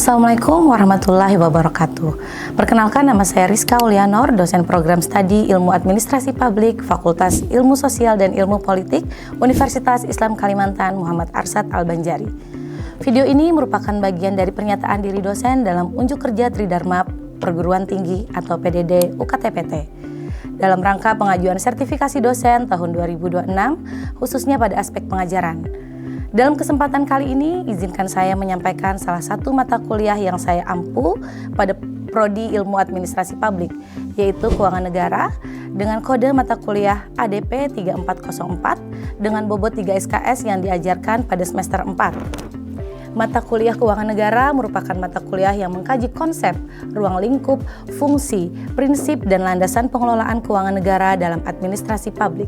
Assalamualaikum warahmatullahi wabarakatuh. Perkenalkan, nama saya Rizka Ulianor, dosen program studi Ilmu Administrasi Publik, Fakultas Ilmu Sosial dan Ilmu Politik, Universitas Islam Kalimantan Muhammad Arsad Al-Banjari. Video ini merupakan bagian dari pernyataan diri dosen dalam Unjuk Kerja Tridharma Perguruan Tinggi atau PDD UKT-PT dalam rangka pengajuan sertifikasi dosen tahun 2026, khususnya pada aspek pengajaran. Dalam kesempatan kali ini, izinkan saya menyampaikan salah satu mata kuliah yang saya ampu pada Prodi Ilmu Administrasi Publik, yaitu Keuangan Negara, dengan kode mata kuliah ADP 3404 dengan bobot 3 SKS yang diajarkan pada semester 4. Mata kuliah Keuangan Negara merupakan mata kuliah yang mengkaji konsep, ruang lingkup, fungsi, prinsip, dan landasan pengelolaan keuangan negara dalam administrasi publik.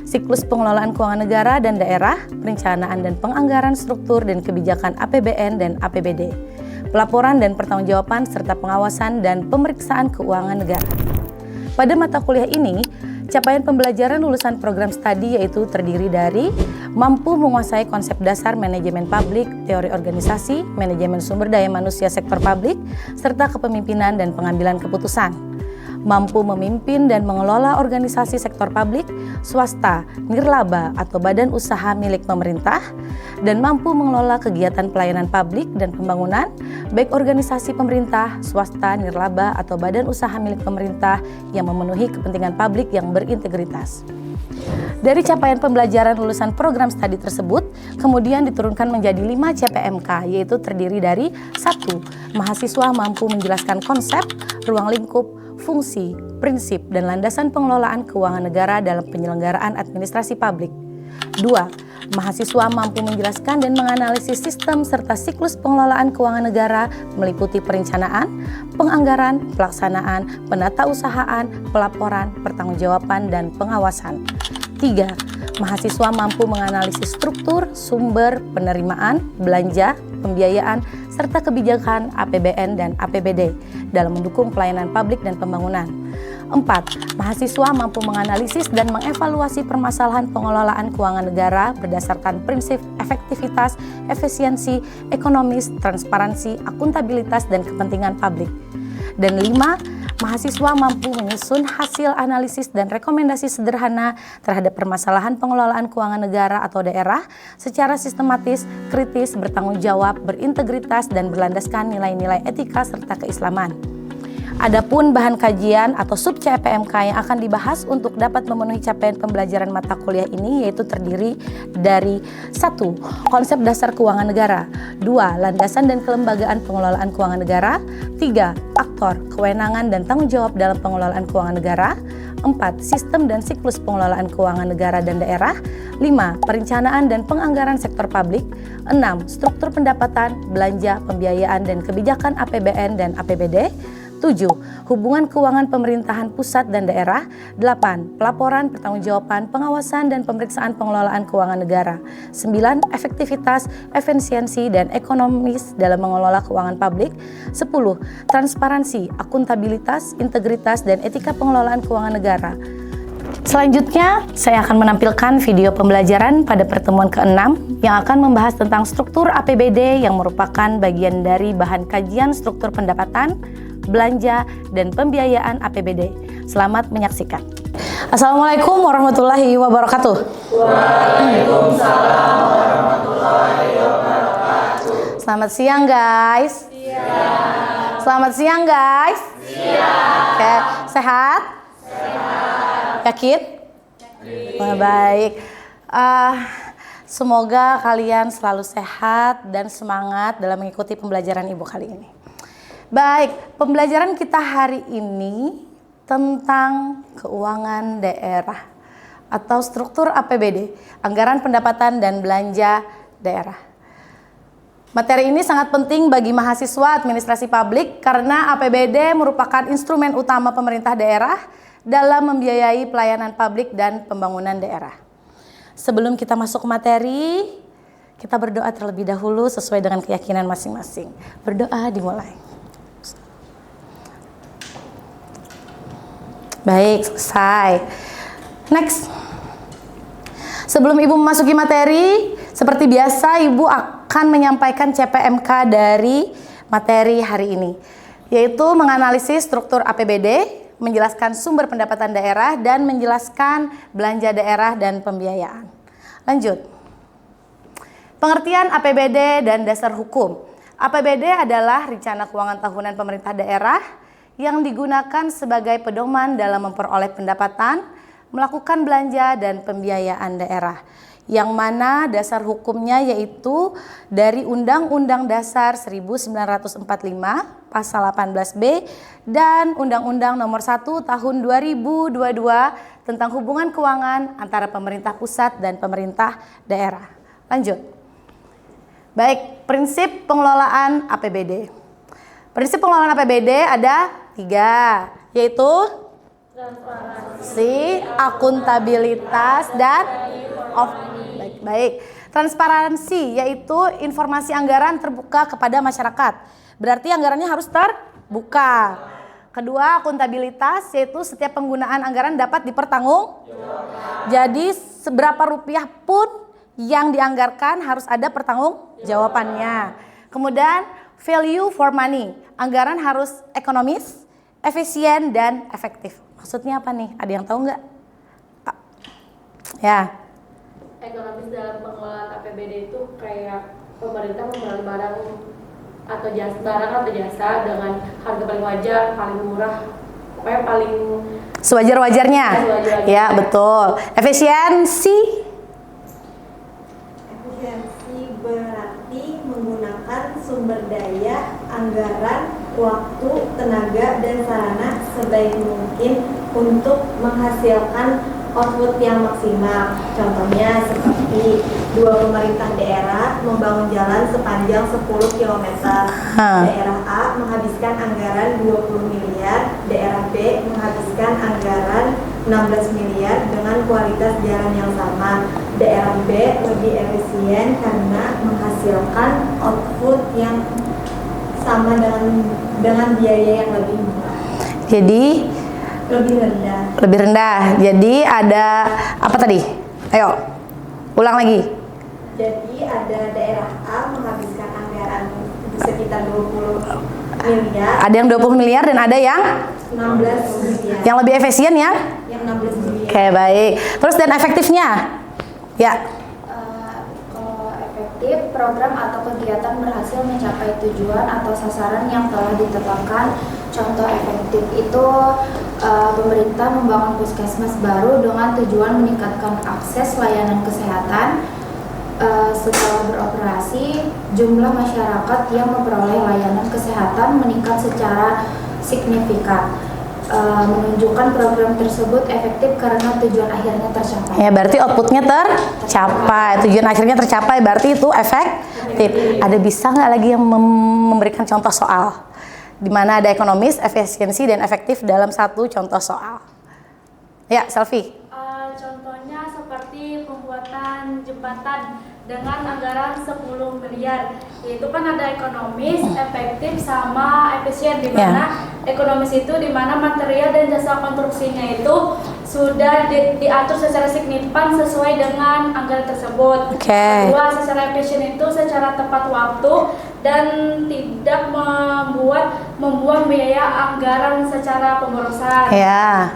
Siklus pengelolaan keuangan negara dan daerah, perencanaan dan penganggaran struktur dan kebijakan APBN dan APBD, pelaporan dan pertanggungjawaban serta pengawasan dan pemeriksaan keuangan negara. Pada mata kuliah ini, capaian pembelajaran lulusan program studi yaitu terdiri dari mampu menguasai konsep dasar manajemen publik, teori organisasi, manajemen sumber daya manusia sektor publik, serta kepemimpinan dan pengambilan keputusan. Mampu memimpin dan mengelola organisasi sektor publik, swasta, nirlaba atau badan usaha milik pemerintah, dan mampu mengelola kegiatan pelayanan publik dan pembangunan, baik organisasi pemerintah, swasta, nirlaba atau badan usaha milik pemerintah yang memenuhi kepentingan publik yang berintegritas. Dari capaian pembelajaran lulusan program studi tersebut, kemudian diturunkan menjadi 5 CPMK, yaitu terdiri dari 1. Mahasiswa mampu menjelaskan konsep, ruang lingkup, fungsi, prinsip, dan landasan pengelolaan keuangan negara dalam penyelenggaraan administrasi publik. 2. Mahasiswa mampu menjelaskan dan menganalisis sistem serta siklus pengelolaan keuangan negara meliputi perencanaan, penganggaran, pelaksanaan, penatausahaan, pelaporan, pertanggungjawaban, dan pengawasan. 3. Mahasiswa mampu menganalisis struktur, sumber, penerimaan, belanja, pembiayaan, serta kebijakan APBN dan APBD dalam mendukung pelayanan publik dan pembangunan. 4. Mahasiswa mampu menganalisis dan mengevaluasi permasalahan pengelolaan keuangan negara berdasarkan prinsip efektivitas, efisiensi, ekonomis, transparansi, akuntabilitas, dan kepentingan publik. Dan 5. Mahasiswa mampu menyusun hasil analisis dan rekomendasi sederhana terhadap permasalahan pengelolaan keuangan negara atau daerah secara sistematis, kritis, bertanggung jawab, berintegritas, dan berlandaskan nilai-nilai etika serta keislaman. Adapun bahan kajian atau sub CPMK yang akan dibahas untuk dapat memenuhi capaian pembelajaran mata kuliah ini yaitu terdiri dari 1. Konsep dasar keuangan negara, 2. Landasan dan kelembagaan pengelolaan keuangan negara, 3. Aktor, kewenangan dan tanggung jawab dalam pengelolaan keuangan negara, 4. Sistem dan siklus pengelolaan keuangan negara dan daerah, 5. Perencanaan dan penganggaran sektor publik, 6. Struktur pendapatan, belanja, pembiayaan, dan kebijakan APBN dan APBD, 7. Hubungan keuangan pemerintahan pusat dan daerah, 8. Pelaporan, pertanggungjawaban, pengawasan, dan pemeriksaan pengelolaan keuangan negara, 9. Efektivitas, efisiensi, dan ekonomis dalam mengelola keuangan publik, 10. Transparansi, akuntabilitas, integritas, dan etika pengelolaan keuangan negara. Selanjutnya, saya akan menampilkan video pembelajaran pada pertemuan ke-6 yang akan membahas tentang struktur APBD yang merupakan bagian dari bahan kajian struktur pendapatan, belanja, dan pembiayaan APBD. Selamat menyaksikan. Assalamualaikum warahmatullahi wabarakatuh. Waalaikumsalam warahmatullahi wabarakatuh. Selamat siang guys. Siang. Selamat siang guys. Siang. Oke, sehat? Sehat. Yakin? Yakin. Baik. Semoga kalian selalu sehat dan semangat dalam mengikuti pembelajaran Ibu kali ini. Baik, pembelajaran kita hari ini tentang keuangan daerah atau struktur APBD, anggaran pendapatan dan belanja daerah. Materi ini sangat penting bagi mahasiswa administrasi publik karena APBD merupakan instrumen utama pemerintah daerah dalam membiayai pelayanan publik dan pembangunan daerah. Sebelum kita masuk ke materi, kita berdoa terlebih dahulu sesuai dengan keyakinan masing-masing. Berdoa dimulai. Baik, selesai. Next. Sebelum Ibu memasuki materi, seperti biasa Ibu akan menyampaikan CPMK dari materi hari ini, yaitu menganalisis struktur APBD, menjelaskan sumber pendapatan daerah, dan menjelaskan belanja daerah dan pembiayaan. Lanjut. Pengertian APBD dan dasar hukum. APBD adalah rencana keuangan tahunan pemerintah daerah yang digunakan sebagai pedoman dalam memperoleh pendapatan, melakukan belanja dan pembiayaan daerah, yang mana dasar hukumnya yaitu dari Undang-Undang Dasar 1945 Pasal 18B dan Undang-Undang Nomor 1 Tahun 2022 tentang hubungan keuangan antara pemerintah pusat dan pemerintah daerah. Lanjut. Baik, prinsip pengelolaan APBD. Prinsip pengelolaan APBD ada 3, yaitu transparansi, akuntabilitas, dan baik. Transparansi yaitu informasi anggaran terbuka kepada masyarakat. Berarti anggarannya harus terbuka. Kedua, akuntabilitas yaitu setiap penggunaan anggaran dapat dipertanggungjawabkan. Jadi seberapa rupiah pun yang dianggarkan harus ada pertanggungjawabannya. Kemudian value for money, anggaran harus ekonomis, efisien, dan efektif. Maksudnya apa nih? Ada yang tahu nggak? Ya. Ekonomis dalam pengelolaan APBD itu kayak pemerintah membeli barang atau jasa dengan harga paling wajar, paling murah, pokoknya paling sewajar-wajarnya. Ya, betul. Efisiensi berarti menggunakan sumber daya, anggaran, waktu, tenaga, dan sarana sebaik mungkin untuk menghasilkan output yang maksimal. Contohnya seperti 2 pemerintah daerah membangun jalan sepanjang 10 km. Daerah A menghabiskan anggaran 20 miliar, daerah B menghabiskan anggaran 16 miliar dengan kualitas jalan yang sama. Daerah B lebih efisien karena menghasilkan output yang sama dengan biaya yang lebih murah. Jadi lebih rendah. Jadi ada apa tadi? Ayo, ulang lagi. Jadi ada daerah A menghabiskan anggaran sekitar 20 miliar. Ada yang 20 miliar dan ada yang 16 miliar. Yang lebih efisien ya? Yang 16 miliar. Oke, baik. Terus dan efektifnya? Ya. Kalau efektif, program atau kegiatan berhasil mencapai tujuan atau sasaran yang telah ditetapkan. Contoh efektif itu pemerintah membangun puskesmas baru dengan tujuan meningkatkan akses layanan kesehatan. Setelah beroperasi, jumlah masyarakat yang memperoleh layanan kesehatan meningkat secara signifikan. Menunjukkan program tersebut efektif karena tujuan akhirnya tercapai. Ya, berarti outputnya tercapai, tujuan akhirnya tercapai, berarti itu efektif. Ada bisa nggak lagi yang memberikan contoh soal di mana ada ekonomis, efisiensi, dan efektif dalam satu contoh soal? Ya, Selfie. Contohnya seperti pembuatan jembatan dengan anggaran 10 miliar. Itu kan ada ekonomis, efektif, sama efisien, di mana ekonomis itu di mana material dan jasa konstruksinya itu sudah diatur secara signifikan sesuai dengan anggaran tersebut. Kedua, secara efisien itu secara tepat waktu dan tidak membuang biaya anggaran secara pemborosan.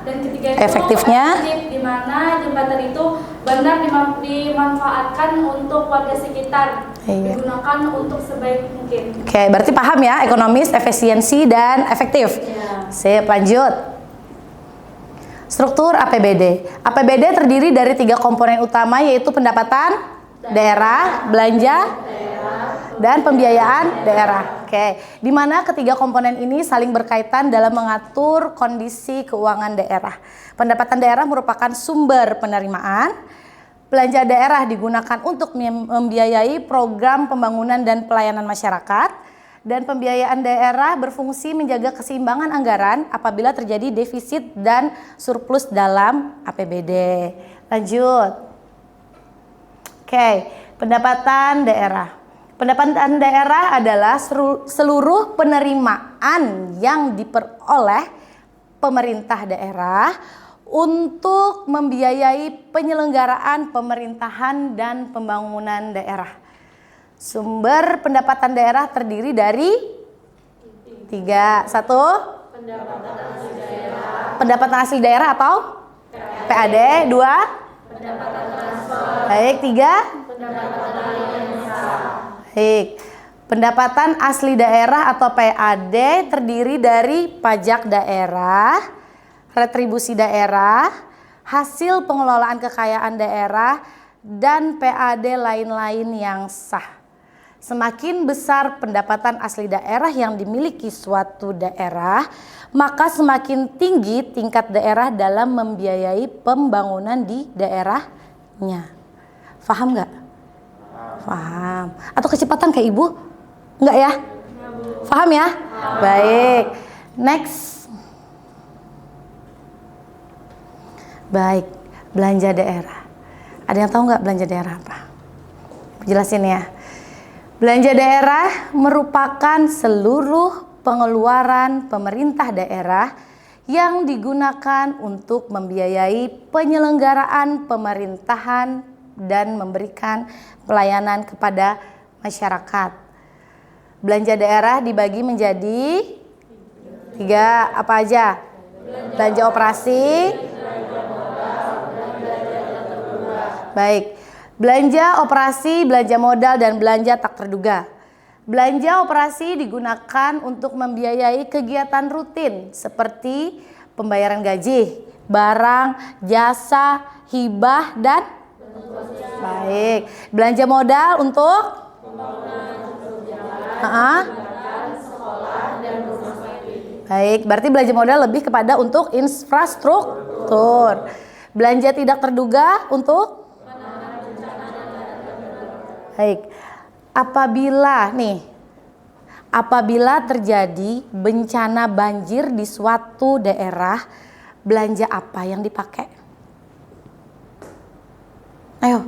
Dan ketiga itu efektifnya di mana jembatan itu benar dimanfaatkan untuk warga sekitar, digunakan untuk sebaik mungkin. Oke, berarti paham ya, ekonomis, efisiensi, dan efektif. Sip, lanjut. Struktur APBD. APBD terdiri dari 3 komponen utama, yaitu pendapatan daerah, belanja dan pembiayaan daerah. Oke, di mana ketiga komponen ini saling berkaitan dalam mengatur kondisi keuangan daerah. Pendapatan daerah merupakan sumber penerimaan. Belanja daerah digunakan untuk membiayai program pembangunan dan pelayanan masyarakat. Dan pembiayaan daerah berfungsi menjaga keseimbangan anggaran apabila terjadi defisit dan surplus dalam APBD. Lanjut. Oke, pendapatan daerah. Pendapatan daerah adalah seluruh penerimaan yang diperoleh pemerintah daerah untuk membiayai penyelenggaraan pemerintahan dan pembangunan daerah. Sumber pendapatan daerah terdiri dari 3, 1. Pendapatan asli daerah atau PAD. 2. Baik, 3. Baik. Pendapatan asli daerah atau PAD terdiri dari pajak daerah, retribusi daerah, hasil pengelolaan kekayaan daerah, dan PAD lain-lain yang sah. Semakin besar pendapatan asli daerah yang dimiliki suatu daerah, maka semakin tinggi tingkat daerah dalam membiayai pembangunan di daerahnya. Paham nggak? Paham. Atau kecepatan kayak ibu? Nggak ya? Paham ya? Baik. Next. Baik. Belanja daerah. Ada yang tahu nggak belanja daerah apa? Jelasin ya. Belanja daerah merupakan seluruh pengeluaran pemerintah daerah yang digunakan untuk membiayai penyelenggaraan pemerintahan dan memberikan pelayanan kepada masyarakat. Belanja daerah dibagi menjadi 3, apa aja? Belanja operasi. Baik. Belanja operasi, belanja modal, dan belanja tak terduga. Belanja operasi digunakan untuk membiayai kegiatan rutin seperti pembayaran gaji, barang, jasa, hibah, dan baik. Belanja modal untuk baik, berarti belanja modal lebih kepada untuk infrastruktur. Belanja tidak terduga untuk baik. Apabila terjadi bencana banjir di suatu daerah, belanja apa yang dipakai? Ayo.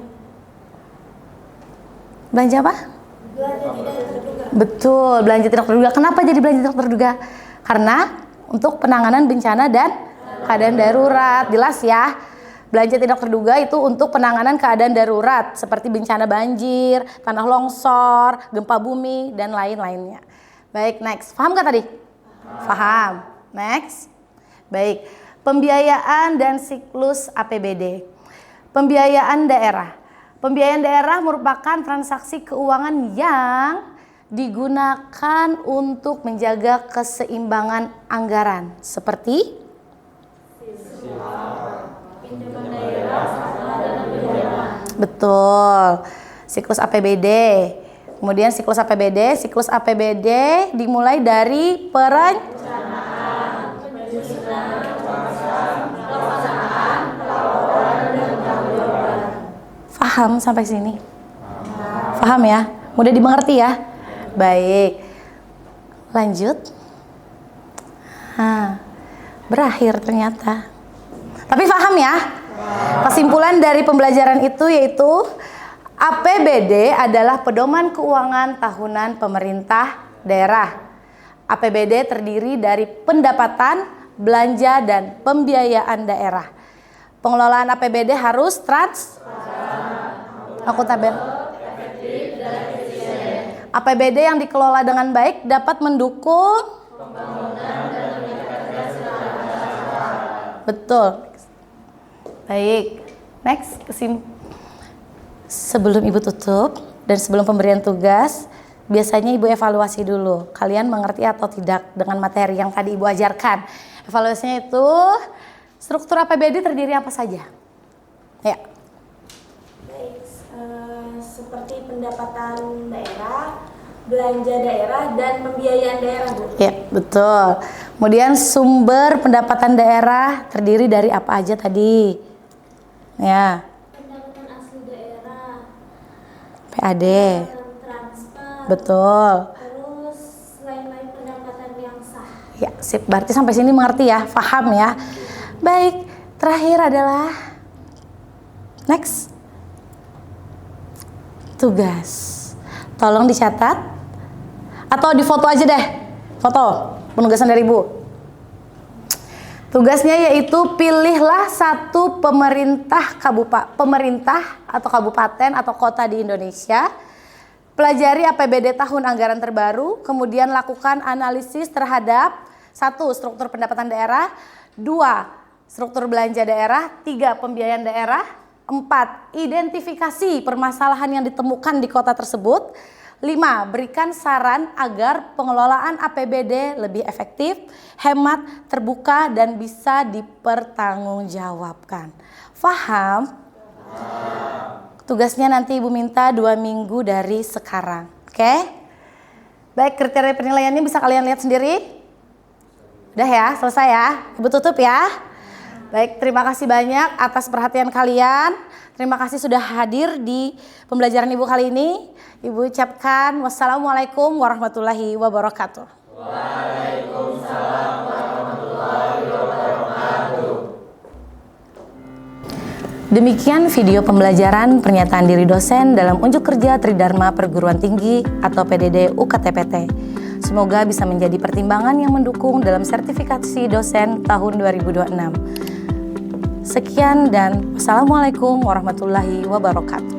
Belanja apa? Belanja tidak terduga. Betul, belanja tidak terduga. Kenapa jadi belanja tidak terduga? Karena untuk penanganan bencana dan keadaan darurat. Jelas ya? Belanja tidak terduga itu untuk penanganan keadaan darurat seperti bencana banjir, tanah longsor, gempa bumi, dan lain-lainnya. Baik, next. Paham gak tadi? Paham. Next. Baik. Pembiayaan dan siklus APBD. Pembiayaan daerah. Pembiayaan daerah merupakan transaksi keuangan yang digunakan untuk menjaga keseimbangan anggaran seperti betul, siklus APBD. Kemudian siklus APBD dimulai dari perencanaan, penyusunan, pelaksanaan, laporan, dan tanggung. Paham sampai sini? Paham ya? Mudah dimengerti ya? Baik. Lanjut. Berakhir ternyata. Tapi paham ya? Kesimpulan dari pembelajaran itu yaitu APBD adalah pedoman keuangan tahunan pemerintah daerah. APBD terdiri dari pendapatan, belanja, dan pembiayaan daerah. Pengelolaan APBD harus akuntabel. APBD yang dikelola dengan baik dapat mendukung pembangunan dan meningkatkan kesejahteraan. Betul. Baik, next. Sebelum ibu tutup dan sebelum pemberian tugas, biasanya ibu evaluasi dulu. Kalian mengerti atau tidak dengan materi yang tadi ibu ajarkan. Evaluasinya itu struktur APBD terdiri apa saja? Ya. Baik, seperti pendapatan daerah, belanja daerah, dan pembiayaan daerah, Bu. Ya, betul. Kemudian sumber pendapatan daerah terdiri dari apa aja tadi? Ya. Pendapatan asli daerah, PAD. transfer, Betul. terus lain-lain pendapatan yang sah. Ya, sip. Berarti sampai sini mengerti ya, paham ya. Baik, terakhir adalah next. Tugas. Tolong dicatat atau difoto aja deh. Foto penugasan dari ibu. Tugasnya yaitu pilihlah satu pemerintah atau kabupaten atau kota di Indonesia Pelajari APBD tahun anggaran terbaru, kemudian lakukan analisis terhadap 1. Struktur pendapatan daerah, 2. Struktur belanja daerah, 3. Pembiayaan daerah, 4. Identifikasi permasalahan yang ditemukan di kota tersebut, 5. Berikan saran agar pengelolaan APBD lebih efektif, hemat, terbuka, dan bisa dipertanggungjawabkan. Faham? Tugasnya nanti Ibu minta 2 minggu dari sekarang. Oke? Baik, kriteria penilaiannya bisa kalian lihat sendiri. Udah ya, selesai ya. Ibu tutup ya. Baik, terima kasih banyak atas perhatian kalian. Terima kasih sudah hadir di pembelajaran Ibu kali ini. Ibu ucapkan wassalamualaikum warahmatullahi wabarakatuh. Waalaikumsalam warahmatullahi wabarakatuh. Demikian video pembelajaran pernyataan diri dosen dalam unjuk kerja Tridharma Perguruan Tinggi atau PDD UKTPT. Semoga bisa menjadi pertimbangan yang mendukung dalam sertifikasi dosen tahun 2026. Sekian dan wassalamualaikum warahmatullahi wabarakatuh.